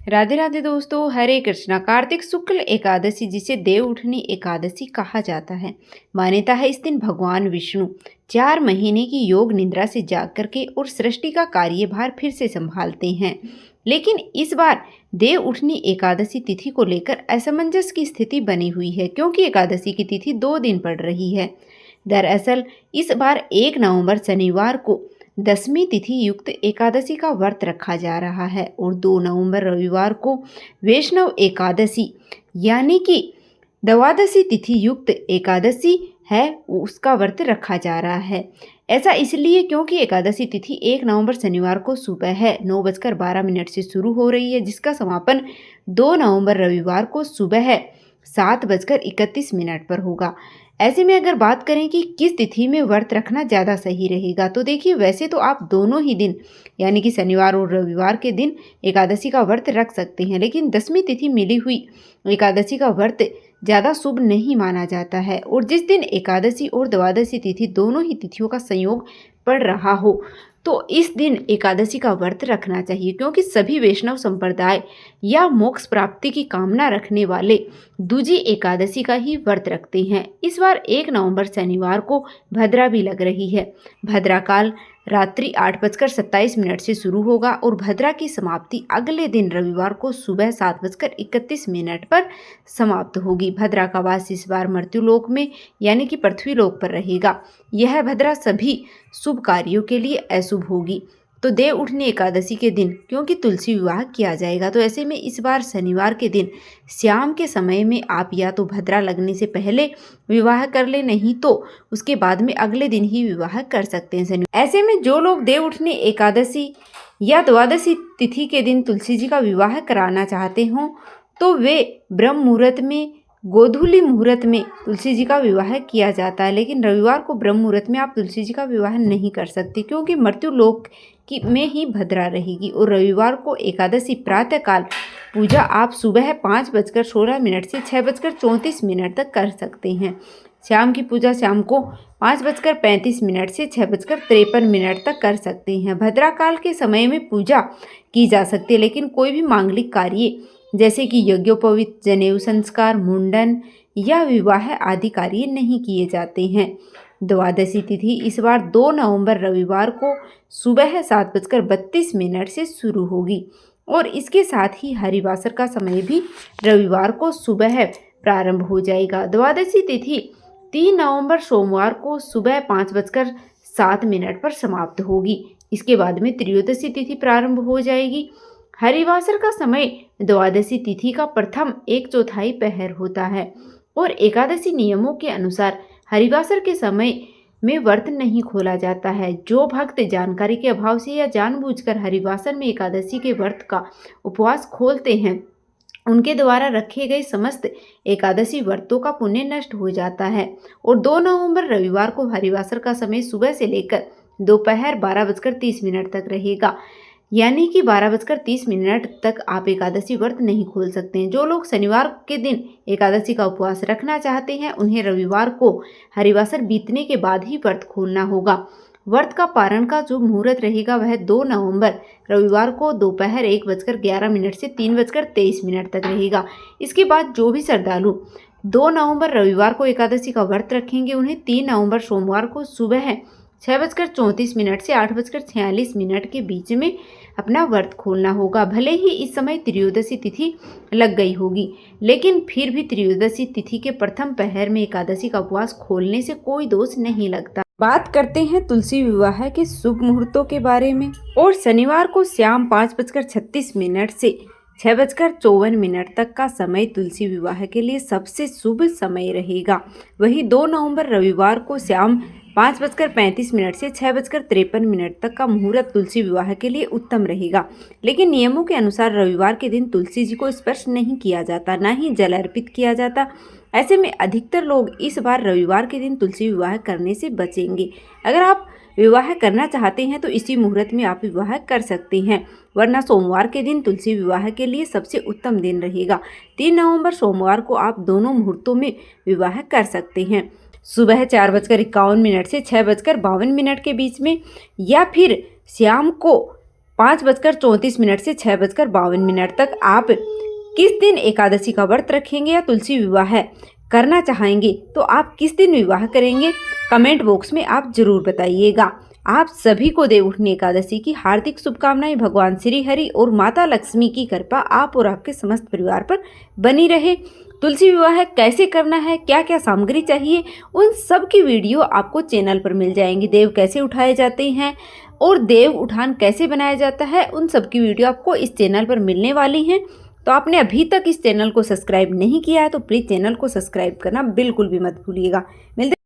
राधे राधे दोस्तों, हरे कृष्णा। कार्तिक शुक्ल एकादशी, जिसे देव उठनी एकादशी कहा जाता है, मान्यता है इस दिन भगवान विष्णु 4 महीने की योग निद्रा से जाग करके और सृष्टि का कार्यभार फिर से संभालते हैं। लेकिन इस बार देव उठनी एकादशी तिथि को लेकर असमंजस की स्थिति बनी हुई है, क्योंकि एकादशी की तिथि 2 दिन पड़ रही है। दरअसल इस बार 1 नवंबर शनिवार को दसवीं तिथि युक्त एकादशी का व्रत रखा जा रहा है और 2 नवंबर रविवार को वैष्णव एकादशी यानी कि द्वादशी तिथि युक्त एकादशी है, उसका व्रत रखा जा रहा है। ऐसा इसलिए क्योंकि एकादशी तिथि 1 नवंबर शनिवार को सुबह है 9:12 से शुरू हो रही है, जिसका समापन 2 नवंबर रविवार को सुबह है 7:31 पर होगा। ऐसे में अगर बात करें कि किस तिथि में व्रत रखना ज़्यादा सही रहेगा, तो देखिए, वैसे तो आप दोनों ही दिन यानी कि शनिवार और रविवार के दिन एकादशी का व्रत रख सकते हैं, लेकिन दसवीं तिथि मिली हुई एकादशी का व्रत ज़्यादा शुभ नहीं माना जाता है। और जिस दिन एकादशी और द्वादशी तिथि दोनों ही तिथियों का संयोग पड़ रहा हो, तो इस दिन एकादशी का व्रत रखना चाहिए, क्योंकि सभी वैष्णव संप्रदाय या मोक्ष प्राप्ति की कामना रखने वाले दूजी एकादशी का ही व्रत रखते हैं। इस बार 1 नवंबर शनिवार को भद्रा भी लग रही है। भद्रा काल रात्रि 8:27 से शुरू होगा और भद्रा की समाप्ति अगले दिन रविवार को सुबह 7:31 पर समाप्त होगी। भद्रा का वास इस बार मृत्युलोक में यानी कि पृथ्वी लोक पर रहेगा। यह भद्रा सभी शुभ कार्यों के लिए अशुभ होगी। तो देव उठनी एकादशी के दिन क्योंकि तुलसी विवाह किया जाएगा, तो ऐसे में इस बार शनिवार के दिन शाम के समय में आप या तो भद्रा लगने से पहले विवाह कर ले, नहीं तो उसके बाद में अगले दिन ही विवाह कर सकते हैं शनिवार। ऐसे में जो लोग देव उठनी एकादशी या द्वादशी तिथि के दिन तुलसी जी का विवाह कराना चाहते हों, तो वे ब्रह्म मुहूर्त में, गोधूली मुहूर्त में तुलसी जी का विवाह किया जाता है। लेकिन रविवार को ब्रह्म मुहूर्त में आप तुलसी जी का विवाह नहीं कर सकते, क्योंकि मृत्यु लोक की में ही भद्रा रहेगी। और रविवार को एकादशी प्रातःकाल पूजा आप सुबह 5:16 से 6:34 तक कर सकते हैं। शाम की पूजा शाम को 5:35 से 6:53 तक कर सकते हैं। भद्रा काल के समय में पूजा की जा सकती है, लेकिन कोई भी मांगलिक कार्य जैसे कि यज्ञोपवीत, जनेऊ संस्कार, मुंडन या विवाह आदि कार्य नहीं किए जाते हैं। द्वादशी तिथि इस बार 2 नवंबर रविवार को सुबह 7:32 से शुरू होगी और इसके साथ ही हरिवासर का समय भी रविवार को सुबह प्रारंभ हो जाएगा। द्वादशी तिथि 3 नवंबर सोमवार को सुबह 5:07 पर समाप्त होगी। इसके बाद में त्रयोदशी तिथि प्रारंभ हो जाएगी। हरिवासर का समय द्वादशी तिथि का प्रथम 1/4 पहर होता है और एकादशी नियमों के अनुसार हरिवासर के समय में व्रत नहीं खोला जाता है। जो भक्त जानकारी के अभाव से या जानबूझकर हरिवासर में एकादशी के व्रत का उपवास खोलते हैं, उनके द्वारा रखे गए समस्त एकादशी व्रतों का पुण्य नष्ट हो जाता है। और 2 नवंबर रविवार को हरिवासर का समय सुबह से लेकर दोपहर 12:30 तक रहेगा, यानी कि 12:30 तक आप एकादशी व्रत नहीं खोल सकते हैं। जो लोग शनिवार के दिन एकादशी का उपवास रखना चाहते हैं, उन्हें रविवार को हरिवासर बीतने के बाद ही व्रत खोलना होगा। व्रत का पारण का जो मुहूर्त रहेगा वह 2 नवंबर रविवार को दोपहर 1:11 से 3:23 तक रहेगा। इसके बाद जो भी श्रद्धालु 2 नवंबर रविवार को एकादशी का व्रत रखेंगे, उन्हें 3 नवंबर सोमवार को सुबह 6:34 से 8:46 के बीच में अपना व्रत खोलना होगा। भले ही इस समय त्रयोदशी तिथि लग गई होगी, लेकिन फिर भी त्रयोदशी तिथि के प्रथम पहर में एकादशी का उपवास खोलने से कोई दोष नहीं लगता। बात करते हैं तुलसी विवाह के शुभ मुहूर्तों के बारे में। और शनिवार को शाम 5:36 से 6:54 तक का समय तुलसी विवाह के लिए सबसे शुभ समय रहेगा। वहीं 2 नवंबर रविवार को शाम 5:35 से 6:53 तक का मुहूर्त तुलसी विवाह के लिए उत्तम रहेगा। लेकिन नियमों के अनुसार रविवार के दिन तुलसी जी को स्पर्श नहीं किया जाता, ना ही जल अर्पित किया जाता। ऐसे में अधिकतर लोग इस बार रविवार के दिन तुलसी विवाह करने से बचेंगे। अगर आप विवाह करना चाहते हैं तो इसी मुहूर्त में आप विवाह कर सकते हैं, वरना सोमवार के दिन तुलसी विवाह के लिए सबसे उत्तम दिन रहेगा। 3 नवंबर सोमवार को आप दोनों मुहूर्तों में विवाह कर सकते हैं, सुबह 4:51 से 6:52 के बीच में, या फिर शाम को 5:34 से 6:52 तक आप किस दिन एकादशी का व्रत रखेंगे या तुलसी विवाह करना चाहेंगे, तो आप किस दिन विवाह करेंगे, कमेंट बॉक्स में आप जरूर बताइएगा। आप सभी को देवउठनी एकादशी की हार्दिक शुभकामनाएं। भगवान श्री हरि और माता लक्ष्मी की कृपा आप और आपके समस्त परिवार पर बनी रहे। तुलसी विवाह कैसे करना है, क्या क्या सामग्री चाहिए, उन सब की वीडियो आपको चैनल पर मिल जाएंगी। देव कैसे उठाए जाते हैं और देव उठान कैसे बनाया जाता है, उन सब की वीडियो आपको इस चैनल पर मिलने वाली हैं। तो आपने अभी तक इस चैनल को सब्सक्राइब नहीं किया है तो प्लीज़ चैनल को सब्सक्राइब करना बिल्कुल भी मत भूलिएगा। मिलते